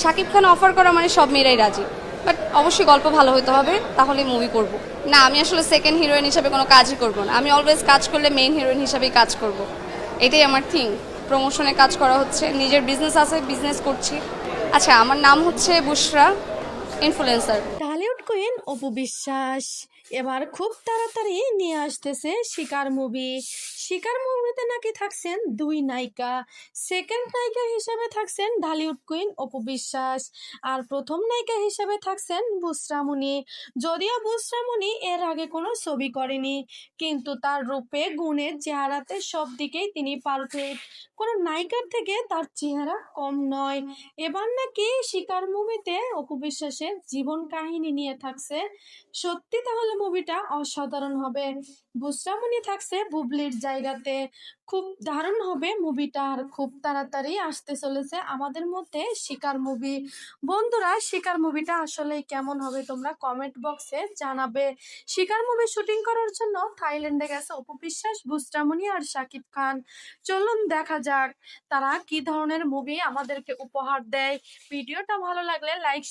Shakib Khan offer করা মানে সব মেয়েরাই রাজি, বাট অবশ্যই গল্প ভালো হতে হবে, তাহলে মুভি করব। না, আমি আসলে সেকেন্ড হিরোইন হিসাবে কোনো কাজই করব না, আমি অলওয়েজ কাজ করলে মেইন হিরোইন হিসাবেই কাজ করব। এটাই আমার থিং। প্রমোশনে কাজ করা হচ্ছে, নিজের বিজনেস আছে, বিজনেস করছি। আচ্ছা, আমার নাম হচ্ছে বুশরা, influencer. Tollywood queen Apu Biswas এবার খুব তাড়াতাড়ি নিয়ে আসতেছে শিকার মুভি। শিকার মুভিতে নাকি থাকছেন দুই নায়িকা। সেকেন্ড নায়িকা হিসেবে থাকছেন ঢালিউড কুইন অপু বিশ্বাস, আর প্রথম নায়িকা হিসেবে থাকছেন বুসরা মুনি। যদিও বুসরা মুনি এর আগে কোনো ছবি করেনি, কিন্তু তার রূপে গুণে চেহারাতে সব দিকেই তিনি পারফেক্ট। কোনো নায়িকার থেকে তার চেহারা কম নয়। এবার নাকি শিকার মুভিতে অপু বিশ্বাসের জীবন কাহিনী নিয়ে থাকছে। সত্যি তাহলে মুভিটা অসাধারণ হবে। বুসরামণি থাকছে বুবলির জায়গাতে। খুব দারুণ হবে মুভিটা, আর খুব তাড়াতাড়ি আসতে চলেছে আমাদের মধ্যে শিকার মুভি। বন্ধুরা, শিকার মুভিটা আসলে কেমন হবে তোমরা কমেন্ট বক্সে জানাবে। শিকার মুভি শুটিং করার জন্য থাইল্যান্ডে গেছে অপু বিশ্বাস, বুসরামণি আর শাকিব খান। চলুন দেখা যাক তারা কি ধরনের মুভি আমাদেরকে উপহার দেয়। ভিডিওটা ভালো লাগলে লাইক